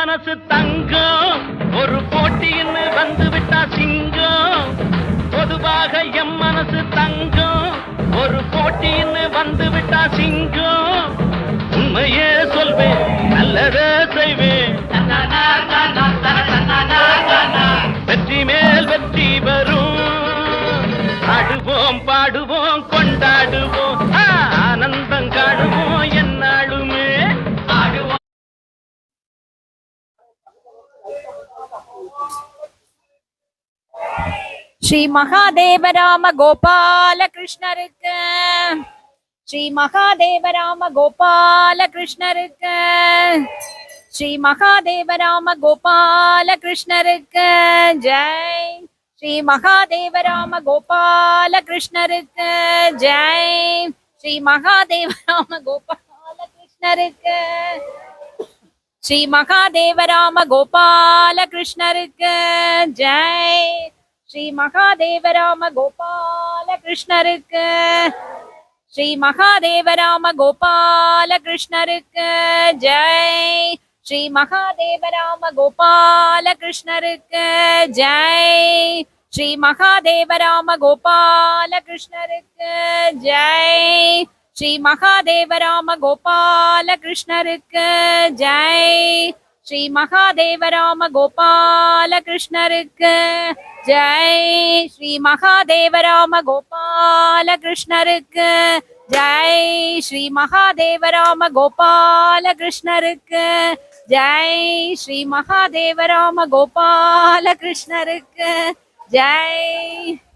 மனசு தங்கம் ஒரு போட்டின்னு வந்து விட்டா சிங்கம் பொதுவாக எம் மனசு தங்கம் ஒரு போட்டின்னு வந்து விட்டா சிங்கம் உண்மையே சொல்வேன் நல்லதே செய்வேன் வெற்றி மேல் வெற்றி வரும் ஆடுவோம் பாடுவோம் கொண்டாடுவோம் ஆனந்தம் காணுவோம் என்னாலுமே ஸ்ரீ மகாதேவராம கோபால கிருஷ்ணருக்கு ஸ்ரீ மகாதேவராம கோபால கிருஷ்ணருக்கு ஸ்ரீ மகாதேவராம கோபால கிருஷ்ணருக்கு ஜெய் ஸ்ரீ மகாதேவராம கோபால கிருஷ்ணருக்கு ஜெய் ஸ்ரீ மகாதேவராம கோபால கிருஷ்ணருக்கு ஸ்ரீ மகாதேவராம கோபால கிருஷ்ணருக்கு ஜெய் ஸ்ரீ மகாதேவராம கோபால கிருஷ்ணருக்கு ஸ்ரீ மகாதேவராம கோபால கிருஷ்ணருக்கு ஜெய் ஸ்ரீ மகாதேவராம கோபால கிருஷ்ணருக்கு ஜெய் ஸ்ரீ மகாதேவராம கோபால கிருஷ்ணருக்கு ஜெய் ஸ்ரீ மகாதேவராம கோபால கிருஷ்ணருக்கு ஜெய் ஸ்ரீ மகாதேவராம கோபால கிருஷ்ணருக்கு ஜெய் ஸ்ரீ மகாதேவராம கோபால கிருஷ்ணருக்கு ஜெய் ஸ்ரீ மகாதேவராம கோபால கிருஷ்ணருக்கு ஜெய் ஸ்ரீ மகாதேவராம கோபால கிருஷ்ணருக்கு ஜெய்